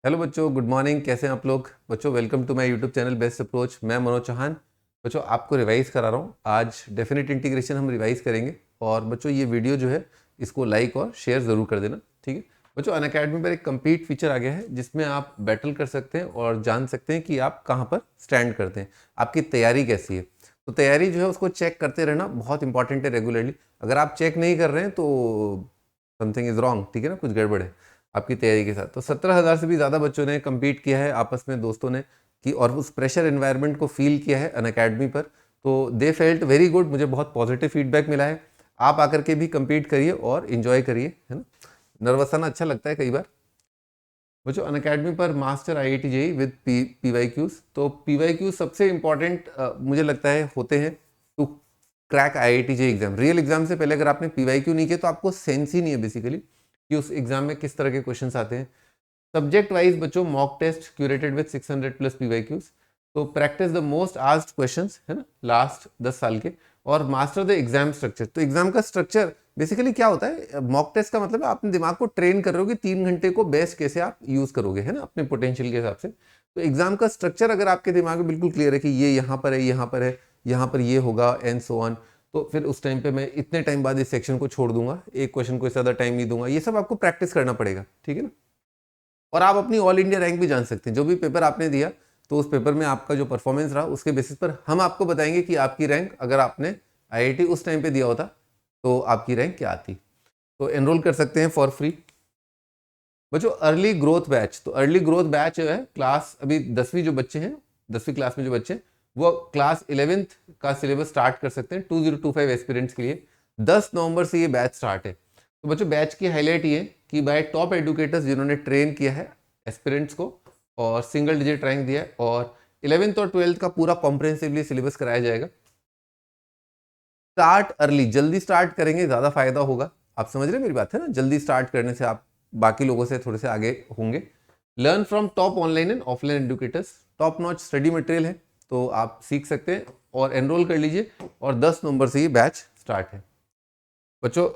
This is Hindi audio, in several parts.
हेलो बच्चों, गुड मॉर्निंग। कैसे हैं आप लोग? बच्चों welcome to my YouTube channel best approach. मैं मनोज चौहान। बच्चों आपको रिवाइज करा रहा हूँ। आज डेफिनेट इंटीग्रेशन हम रिवाइज करेंगे। और बच्चों ये वीडियो जो है इसको लाइक और शेयर ज़रूर कर देना, ठीक है। बच्चों अनअकैडमी पर एक कंप्लीट फीचर आ गया है जिसमें आप बैटल कर सकते हैं और जान सकते हैं कि आप कहाँ पर स्टैंड करते हैं, आपकी तैयारी कैसी है। तो तैयारी जो है उसको चेक करते रहना बहुत इंपॉर्टेंट है रेगुलरली। अगर आप चेक नहीं कर रहे हैं तो समथिंग इज़ रॉन्ग, ठीक है ना, कुछ गड़बड़ है आपकी तैयारी के साथ। तो 17,000 से भी ज़्यादा बच्चों ने कम्पीट किया है आपस में, दोस्तों ने कि, और उस प्रेशर एनवायरनमेंट को फील किया है अनअकैडमी पर। तो दे फेल्ट वेरी गुड, मुझे बहुत पॉजिटिव फीडबैक मिला है। आप आकर के भी कम्पीट करिए और इन्जॉय करिए, है ना। नर्वस आना अच्छा लगता है कई बार। बच्चों अनअकैडमी पर master IIT JEE with PYQs। तो PYQ सबसे इंपॉर्टेंट मुझे लगता है होते हैं to crack IIT JEE exam. Real exam से पहले अगर आपने PYQ नहीं किया तो आपको सेंस ही नहीं है बेसिकली कि उस एग्जाम में किस तरह के क्वेश्चंस आते हैं। सब्जेक्ट वाइज बच्चों mock test curated with 600 plus PYQs। तो practice the most asked questions, है ना, लास्ट 10 साल के। और मास्टर द एग्जाम स्ट्रक्चर। तो एग्जाम का स्ट्रक्चर बेसिकली क्या होता है, मॉक टेस्ट का मतलब है आप अपने दिमाग को ट्रेन कर रहे हो कि 3 घंटे को बेस्ट कैसे आप यूज करोगे, है ना, अपने पोटेंशियल के हिसाब से। तो एग्जाम का स्ट्रक्चर अगर आपके दिमाग में बिल्कुल क्लियर है कि ये यहाँ पर है, यहाँ पर है, यहाँ पर ये होगा एंड सो ऑन, तो फिर उस टाइम पे मैं इतने टाइम बाद इस सेक्शन को छोड़ दूंगा, एक क्वेश्चन को ज्यादा टाइम नहीं दूंगा, ये सब आपको प्रैक्टिस करना पड़ेगा, ठीक है ना। और आप अपनी ऑल इंडिया रैंक भी जान सकते हैं। जो भी पेपर आपने दिया तो उस पेपर में आपका जो परफॉर्मेंस रहा उसके बेसिस पर हम आपको बताएंगे कि आपकी रैंक, अगर आपने IIT उस टाइम पे दिया होता तो आपकी रैंक क्या आती। तो एनरोल कर सकते हैं फॉर फ्री। बच्चों अर्ली ग्रोथ बैच। तो अर्ली ग्रोथ बैच जो है, क्लास अभी 10वीं जो बच्चे हैं, 10वीं क्लास में जो बच्चे हैं वो क्लास 11th का सिलेबस स्टार्ट कर सकते हैं 2025 एस्पिरेंट्स के लिए। 10 नवंबर से ये बैच स्टार्ट है। तो बच्चों बैच की हाईलाइट ये कि बाय टॉप एडुकेटर्स जिन्होंने ट्रेन किया है एस्पिरेंट्स को और सिंगल डिजिट रैंक दिया है, और 11th और 12th का पूरा कॉम्प्रिहेंसिवली सिलेबस कराया जाएगा। स्टार्ट अर्ली, जल्दी स्टार्ट करेंगे ज़्यादा फायदा होगा। आप समझ रहे हैं मेरी बात, है ना। जल्दी स्टार्ट करने से आप बाकी लोगों से थोड़े से आगे होंगे। Learn from top online and offline educators. Top notch study material है तो आप सीख सकते हैं और एनरोल कर लीजिए। और 10 नवंबर से ये बैच स्टार्ट है। बच्चों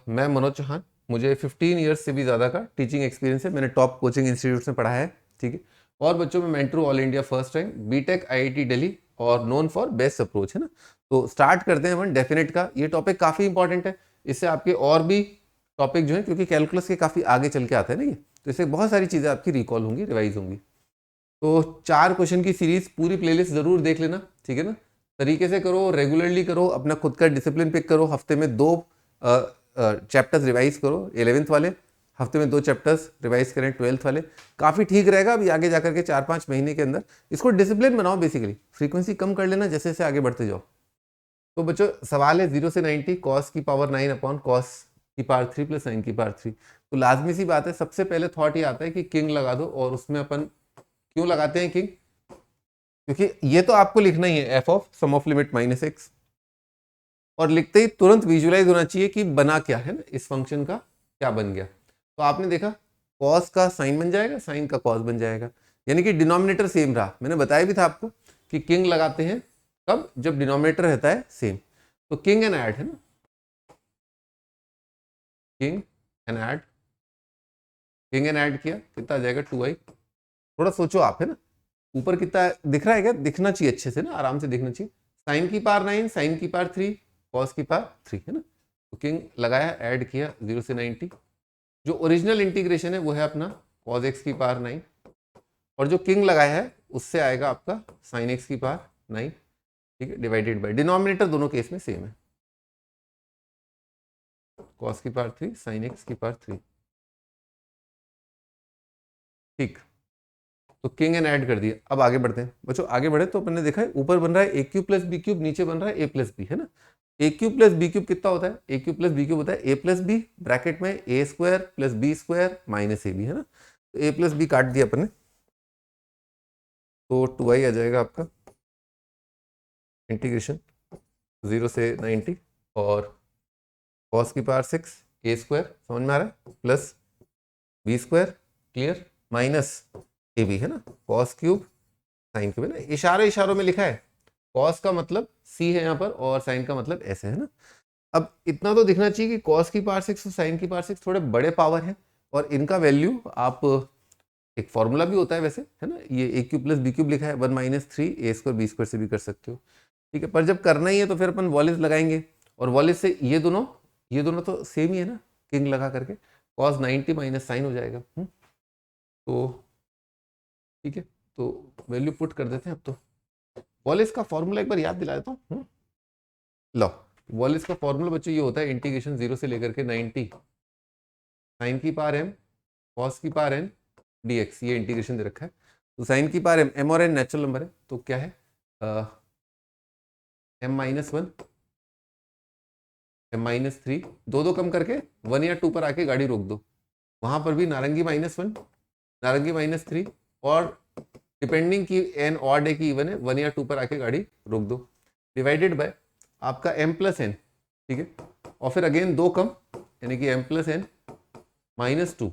मैं मनोज चौहान, मुझे 15 ईयर्स से भी ज़्यादा का टीचिंग एक्सपीरियंस है। मैंने टॉप कोचिंग इंस्टीट्यूट में पढ़ा है, ठीक है। और बच्चों में मेंटरू all India first rank, BTech IIT Delhi और नोन फॉर बेस्ट अप्रोच, है ना। तो स्टार्ट करते हैं अपन डेफिनेट का। ये टॉपिक काफ़ी इंपॉर्टेंट है। इससे आपके और भी टॉपिक जो है, क्योंकि कैलकुलस के काफ़ी आगे चल के आते हैं ना ये, तो इससे बहुत सारी चीज़ें आपकी रिकॉल होंगी, रिवाइज होंगी। तो 4 क्वेश्चन की सीरीज, पूरी प्लेलिस्ट ज़रूर देख लेना, ठीक है ना। तरीके से करो, रेगुलरली करो, अपना खुद का डिसिप्लिन पिक करो। हफ्ते में 2 चैप्टर्स रिवाइज करो 11th वाले, हफ्ते में 2 चैप्टर्स रिवाइज करें 12th वाले। काफ़ी ठीक रहेगा अभी आगे जाकर के 4-5 महीने के अंदर। इसको डिसिप्लिन बनाओ, बेसिकली फ्रीक्वेंसी कम कर लेना जैसे जैसे आगे बढ़ते जाओ। तो बच्चों सवाल है 0 से 90 कॉस की पावर 9 अपॉन कॉस की पावर 3 प्लस साइन की पावर 3। तो लाजमी सी बात है, सबसे पहले थॉट ये आता है कि किंग लगा दो। और उसमें अपन क्यों लगाते हैं किंग, क्योंकि ये तो आपको लिखना ही है F of sum of limit -x, और लिखते ही तुरंत विजुलाइज होना चाहिए कि बना क्या है ना, इस फंक्शन का क्या बन गया। तो आपने देखा कॉस का साइन बन जाएगा, साइन का कॉस बन जाएगा, यानी कि डिनोमिनेटर सेम रहा। मैंने बताया भी था आपको कि किंग लगाते हैं कब, जब डिनोमिनेटर रहता है सेम। तो किंग एंड ऐड, है ना, king and add, king and add किया कितना आ जाएगा 2i। थोड़ा सोचो आप, है ना, ऊपर कितना दिख रहा है, क्या दिखना चाहिए अच्छे से ना, आराम से दिखना चाहिए। साइन की पावर 9, साइन की पावर 3, कॉस की पावर 3, है ना। तो किंग लगाया, ऐड किया 0 से 90। जो ओरिजिनल इंटीग्रेशन है वो है अपना cos x की पावर 9, और जो किंग लगाया है उससे आएगा आपका sin x की पावर 9, ठीक है, डिवाइडेड बाय डिनोमिनेटर दोनों केस में सेम है, cos की पावर 3 sin x की पावर 3, ठीक। तो किंग एंड ऐड कर दिया। अब आगे बढ़ते हैं बच्चों। आगे बढ़े तो अपन ने देखा है ऊपर बन रहा है A cube plus B cube, नीचे बन रहा है ए प्लस बी, है ना। A cube plus B cube कितना होता है, A cube plus B cube होता है ए प्लस बी ब्रैकेट में A square plus B square minus A B, है ना। तो ए प्लस बी काट दिया अपन ने, तो 2i आ जाएगा आपका इंटीग्रेशन 0 से 90 और कॉस की पावर 6 ए स्क्वायर, समझ में आ रहा है, plus B square, clear, minus A B, है ना, कॉस क्यूब साइन क्यूब, है ना। इशारे इशारों में लिखा है, कॉस का मतलब सी है यहाँ पर और साइन का मतलब ऐसे, है ना। अब इतना तो दिखना चाहिए कि कॉस की पावर 6 और साइन की पावर 6 थोड़े बड़े पावर है, और इनका वैल्यू आप एक फॉर्मूला भी होता है वैसे, है ना, ये ए क्यूब प्लस बी क्यूब लिखा है, 1 माइनस 3 ए स्क्वायर बी स्क्वायर से भी कर सकते हो, ठीक है। पर जब करना ही है तो फिर अपन वॉलिस लगाएंगे, और वॉलिस से ये दोनों तो सेम ही है ना, किंग लगा करके cos 90 माइनस साइन हो जाएगा। तो ठीक है, तो वैल्यू पुट कर देते हैं अब। तो वॉलिस का फॉर्मूला एक बार याद दिला देता हूँ। लो, वॉलिस का फॉर्मूला बच्चों ये होता है इंटीग्रेशन 0 से लेकर के 90 साइन की पावर m cos की पावर n dx, ये इंटीग्रेशन दे रखा है। तो साइन की पावर m और n नेचुरल नंबर है, तो क्या है m माइनस 1 m माइनस 3, दो कम करके 1 या 2 पर आके गाड़ी रोक दो। वहां पर भी नारंगी माइनस 1, नारंगी माइनस 3, और डिपेंडिंग की n ऑड है कि इवन है, 1 या 2 पर आके गाड़ी रोक दो, डिवाइडेड बाय आपका m प्लस n, ठीक है। और फिर अगेन दो कम, यानी कि m plus n minus 2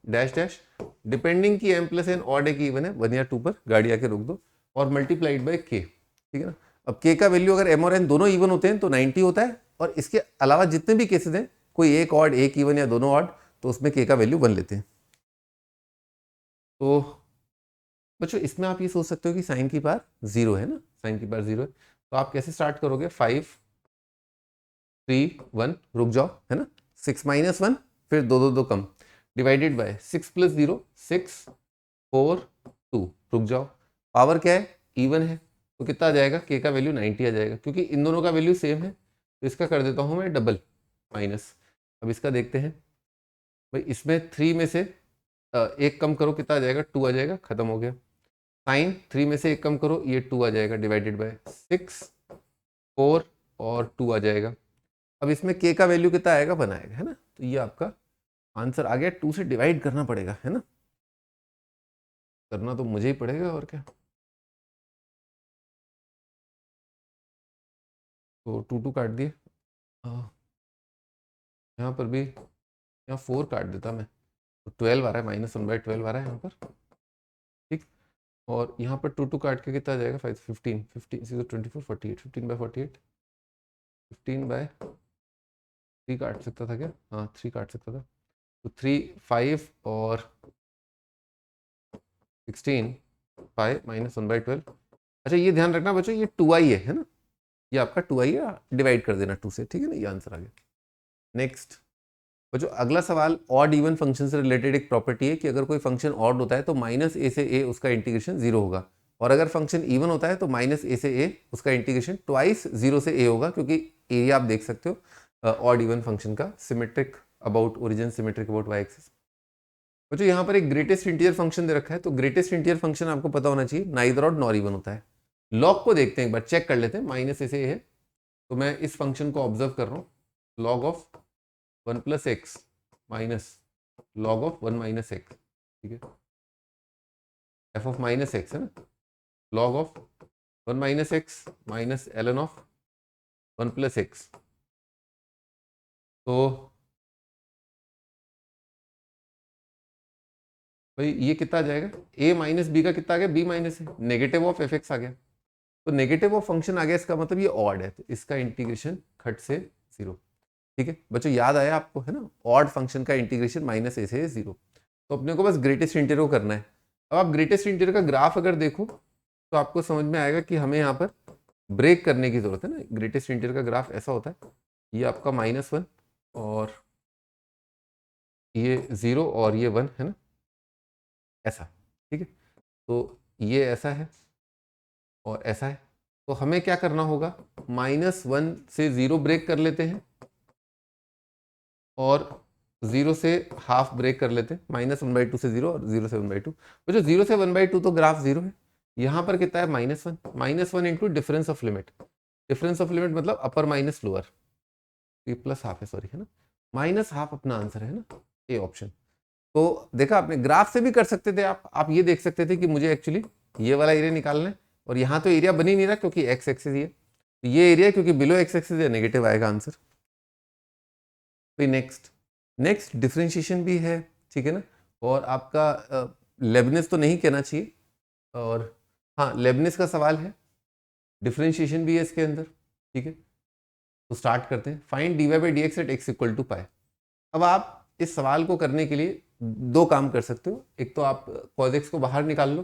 dash dash, depending की m प्लस n ऑड है कि इवन है, 1 या 2 पर गाड़ी आके रोक दो, और मल्टीप्लाइड बाय k, ठीक है ना। अब k का वैल्यू अगर m और n दोनों इवन होते हैं तो 90 होता है, और इसके अलावा जितने भी केसेस हैं, कोई एक ऑड एक इवन या दोनों ऑड, तो उसमें k का वैल्यू 1 लेते हैं। तो बच्चों इसमें आप ये सोच सकते हो कि साइन की पावर 0 है ना, साइन की पावर 0 है, तो आप कैसे स्टार्ट करोगे, 5 3 1 रुक जाओ, है ना, 6 माइनस 1, फिर दो कम, डिवाइडेड बाय 6 प्लस 0 6 4 2, रुक जाओ, पावर क्या है, इवन है, तो कितना आ जाएगा, के का वैल्यू 90 आ जाएगा, क्योंकि इन दोनों का वैल्यू सेम है, तो इसका कर देता हूं मैं डबल माइनस। अब इसका देखते हैं भाई, इसमें 3 में से एक कम करो, कितना आ जाएगा, 2 आ जाएगा, खत्म हो गया। साइन 3 में से एक कम करो, ये 2 आ जाएगा, डिवाइडेड बाय 6 4 और 2 आ जाएगा। अब इसमें k का वैल्यू कितना आएगा, 1 आएगा, है ना, तो ये आपका आंसर आ गया। 2 से डिवाइड करना पड़ेगा, है ना, करना तो मुझे ही पड़ेगा, और क्या। तो 2 काट दिए, यहाँ पर भी, यहाँ 4 काट देता मैं, तो 12 आ रहा है, -1/12 आ रहा है यहाँ पर, ठीक। और यहाँ पर 2 काट के कितना आ जाएगा, 5 15 15 24 48, 15/48, 15/3 काट सकता था क्या, हाँ 3 काट सकता था, तो 3 5 और 16 पाई -1/12। अच्छा ये ध्यान रखना बच्चों, ये 2i है ना, ये आपका 2i है, डिवाइड कर देना 2 से, ठीक है ना, ये आंसर आ गया। नेक्स्ट बच्चों, अगला सवाल ऑड इवन फंक्शन से रिलेटेड एक प्रॉपर्टी है कि अगर कोई फंक्शन ऑड होता है तो -a से a उसका इंटीग्रेशन 0 होगा, और अगर फंक्शन इवन होता है तो -a से a उसका इंटीग्रेशन ट्वाइस 0 से a होगा, क्योंकि एरिया आप देख सकते हो ऑड इवन फंक्शन का, symmetric about origin, symmetric about Y axis. बच्चों यहाँ पर एक ग्रेटेस्ट इंटीजर फंक्शन दे रखा है, तो ग्रेटेस्ट इंटीजर फंक्शन आपको पता होना चाहिए नाइदर ऑड नॉर इवन होता है। लॉग को देखते हैं एक बार, चेक कर लेते हैं, -a से a है, तो मैं इस फंक्शन को ऑब्जर्व कर रहा हूँ, log of 1 plus x minus log of 1 minus x, ठीक है, एफ ऑफ माइनस एक्स है ना, log of 1 minus x minus ln of 1 plus x. तो भाई ये कितना आ जाएगा, a माइनस बी का कितना आ गया, b माइनस है, नेगेटिव ऑफ एफ एक्स आ गया, तो नेगेटिव ऑफ फंक्शन आ गया, इसका मतलब ये ऑड है, तो इसका इंटीग्रेशन खट से 0, ठीक है। बच्चों याद आया आपको, है ना, ऑड फंक्शन का इंटीग्रेशन -a से 0, तो अपने को बस ग्रेटेस्ट इंटीरियर को करना है। अब आप ग्रेटेस्ट इंटीरियर का ग्राफ अगर देखो तो आपको समझ में आएगा कि हमें यहाँ पर ब्रेक करने की जरूरत है ना। ग्रेटेस्ट इंटीरियर का ग्राफ ऐसा होता है, ये आपका -1 और ये 0 और ये 1 है ना, ऐसा, ठीक है। तो ये ऐसा है और ऐसा है, तो हमें क्या करना होगा, -1 से 0 ब्रेक कर लेते हैं, और 0 से हाफ ब्रेक कर लेते हैं, -1/2 से 0 और 0 से 1/2। तो जो 0 से 1/2 तो ग्राफ 0 है, यहाँ पर कितना है, -1 into difference of limit, difference of limit मतलब अपर माइनस लोअर, ये प्लस हाफ है, सॉरी, है ना, -12 अपना आंसर है ना, ए ऑप्शन। तो देखा आपने, ग्राफ से भी कर सकते थे आप ये देख सकते थे कि मुझे एक्चुअली ये वाला एरिया निकालना है, और यहाँ तो एरिया बन ही नहीं रहा क्योंकि एक्स एक्सिस है, तो ये एरिया क्योंकि बिलो एक्स एक्सिस है, नेगेटिव आएगा आंसर। फिर नेक्स्ट डिफ्रेंशिएशन भी है, ठीक है ना, और आपका लेबनिज तो नहीं कहना चाहिए, और हाँ लेबनिज का सवाल है, डिफ्रेंशिएशन भी है इसके अंदर, ठीक है। तो स्टार्ट करते हैं, find dy by dx at x equal to pi. अब आप इस सवाल को करने के लिए दो काम कर सकते हो, एक तो आप cos x को बाहर निकाल लो,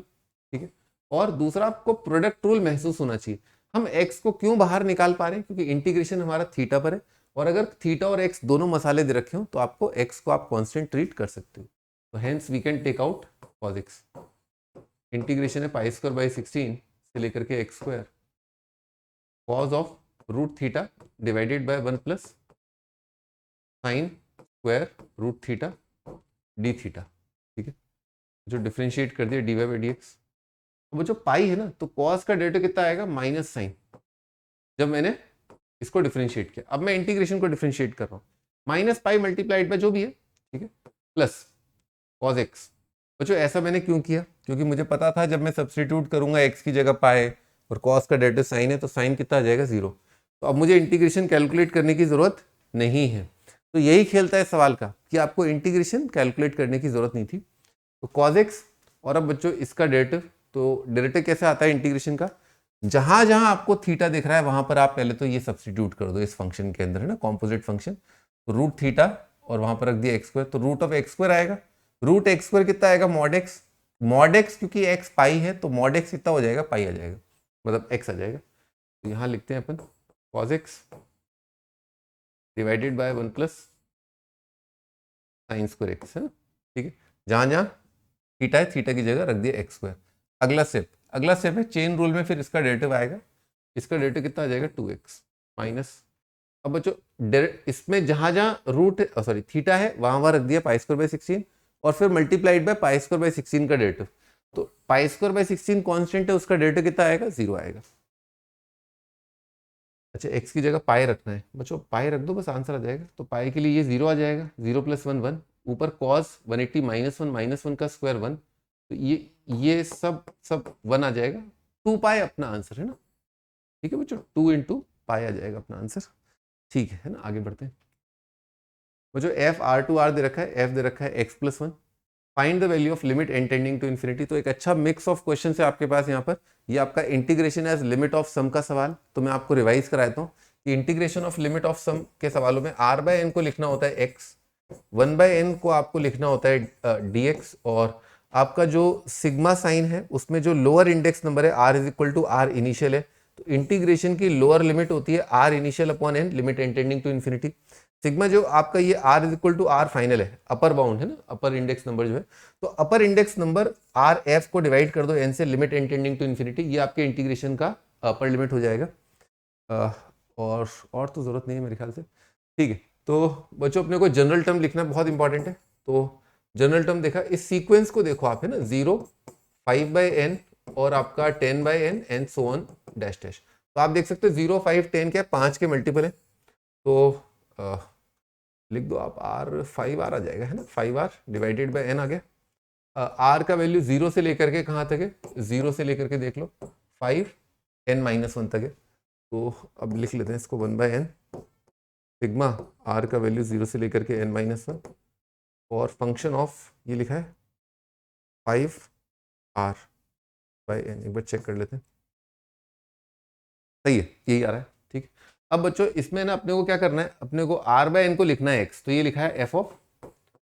ठीक है, और दूसरा आपको प्रोडक्ट रूल महसूस होना चाहिए। हम x को क्यों बाहर निकाल पा रहे हैं, क्योंकि इंटीग्रेशन हमारा थीटा पर है, और अगर थीटा और x दोनों मसाले दे रखे हो तो आपको x को आप कांस्टेंट ट्रीट कर सकते हो। तो hence we can take out cos x। Integration है पाई स्क्वायर बाई 16 से लेकर के x square cos of root theta divided by 1 plus sine square root theta D theta, ठीक है, जो डिफ्रेंशिएट कर दिया D Y by D X. वो जो पाई है ना, तो cos का डेरिवेटिव कितना आएगा, माइनस साइन, जब मैंने इसको डिफ्रेंशिएट किया। अब मैं इंटीग्रेशन को डिफ्रेंशिएट कर रहा हूँ, माइनस पाई मल्टीप्लाइड बाय जो भी है, ठीक है, प्लस cos x। बच्चों ऐसा मैंने क्यों किया, क्योंकि मुझे पता था जब मैं सब्सटीट्यूट करूंगा x की जगह पाए और cos का डेरिवेटिव साइन है, तो साइन कितना आ जाएगा, 0। तो अब मुझे इंटीग्रेशन कैलकुलेट करने की जरूरत नहीं है। तो यही खेलता है सवाल का कि आपको इंटीग्रेशन कैलकुलेट करने की जरूरत नहीं थी। तो cos x, और अब बच्चों इसका डेरिवेटिव, तो डेरिवेटिव कैसे आता है इंटीग्रेशन का, जहां जहां आपको थीटा दिख रहा है वहां पर आप पहले तो ये सब्सटीट्यूट कर दो इस फंक्शन के अंदर, है ना, कॉम्पोजिट फंक्शन। तो रूट थीटा और वहां पर रख दिया एक्स स्क्वायर, तो रूट ऑफ एक्स स्क्वायर आएगा। रूट एक्स स्क्वायर कितना आएगा, मॉड एक्स। मॉड एक्स क्योंकि एक्स पाई है तो मॉड एक्स कितना हो जाएगा, पाई आ जाएगा, मतलब एक्स आ जाएगा। तो यहां लिखते हैं अपन cos x divided by 1 plus sine square x, है ना, ठीक है। जहां जहां थीटा है थीटा की जगह रख दिया एक्स स्क्वायर। अगला स्टेप है चेन रूल में, फिर इसका डेरिवेटिव आएगा। इसका डेरिवेटिव कितना आ जाएगा, 2x माइनस, अब बच्चों इसमें जहां जहां रूट सॉरी थीटा है वहां वहां रख दिया पाई स्क्वायर बाई 16, और फिर multiplied by pi square by 16 का डेरिवेटिव। तो पाई स्क्वायर बाई 16 कांस्टेंट है, उसका डेरिवेटिव कितना आएगा, 0 आएगा। अच्छा x की जगह पाई रखना है बच्चों, पाई रख दो बस, आंसर आ जाएगा। तो पाई के लिए ये 0 आ जाएगा, 0 प्लस 1 1, ऊपर cos 180 माइनस 1 का स्क्वायर 1, तो ये सब 1 आ जाएगा। 2 पाई अपना आंसर है ना, ठीक है बच्चों, 2 इंटू पाई आ जाएगा अपना आंसर, ठीक है ना। आगे बढ़ते हैं बच्चों, एफ आर टू आर दे रखा है, एफ दे रखा है x plus 1, find the value of limit N tending to infinity. तो एक अच्छा मिक्स ऑफ क्वेश्चन है आपके पास यहाँ पर। ये आपका integration age limit of some का सवाल, तो मैं आपको रिवाइज कराता हूँ कि integration of limit of some के सवालों में r बाय एन को लिखना होता है x, 1 बाय एन को आपको लिखना होता है dx, और आपका जो सिग्मा साइन है उसमें जो लोअर इंडेक्स नंबर है r is equal to r initial है, तो इंटीग्रेशन की लोअर लिमिट होती है r initial upon n, limit N tending to infinity. Sigma जो आपका ये r is equal to r final है, अपर बाउंड है ना, अपर इंडेक्स नंबर जो है, तो upper index number r f को डिवाइड कर दो n से, limit N tending to infinity, ये आपके इंटीग्रेशन का अपर लिमिट हो जाएगा। और तो जरूरत नहीं है मेरे ख्याल से, ठीक है। तो बच्चों अपने को जनरल टर्म लिखना बहुत इंपॉर्टेंट है। तो जनरल टर्म देखा, इस सीक्वेंस को देखो आप, है ना, 0 5 बाई एन और आपका 10 by N and so on dash dash. तो आप देख सकते हो 0 5 10 क्या 5 के मल्टीपल है, तो लिख दो आप r 5r आ जाएगा, है ना, 5r डिवाइडेड बाय n आ गया। r का वैल्यू 0 से लेकर के कहाँ तक है, 0 से लेकर के देख लो 5 n माइनस 1 तक है। तो अब लिख लेते हैं इसको 1 बाय एन, सिग्मा r का वैल्यू 0 से लेकर के n माइनस 1, और फंक्शन ऑफ ये लिखा है 5r बाय n। एक बार चेक कर लेते हैं, सही है, यही आ रहा है, ठीक। अब बच्चों इसमें ना अपने को क्या करना है, अपने को r बाय n को लिखना है x, तो ये लिखा है f ऑफ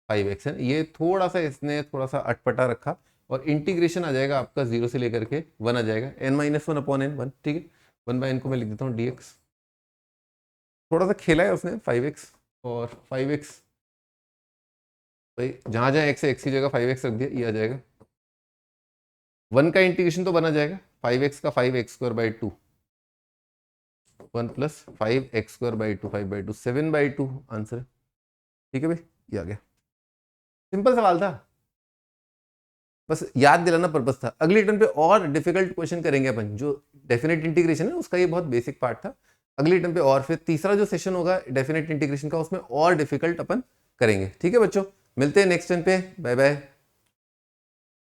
5x है, ये थोड़ा सा इसने थोड़ा सा अटपटा रखा, और इंटीग्रेशन आ जाएगा आपका 0 से लेकर के 1 आ जाएगा, n माइनस 1 अपॉन n 1, ठीक है। 1 बाय n को मैं लिख देता हूँ dx, थोड़ा सा खेला है उसने 5x, और 5x भाई जहाँ जहाँ x है x की जगह 5x रख दिया, ये आ जाएगा। 1 का इंटीग्रेशन तो बना जाएगा 5x का 5x square by 2, 1 plus 5x square by 2, 5 by 2 7 by 2 answer है, ठीक है भाई, ये आ गया। सिंपल सवाल था, बस याद दिलाना पर्पस था। अगली टर्न पे और डिफिकल्ट क्वेश्चन करेंगे अपन, जो डेफिनेट इंटीग्रेशन है उसका ये बहुत बेसिक पार्ट था। अगली टर्न पे और फिर तीसरा जो सेशन होगा डेफिनेट इंटीग्रेशन का, उसमें और डिफिकल्ट अपन करेंगे, ठीक है बच्चों। मिलते हैं नेक्स्ट टर्न पे, बाय बाय।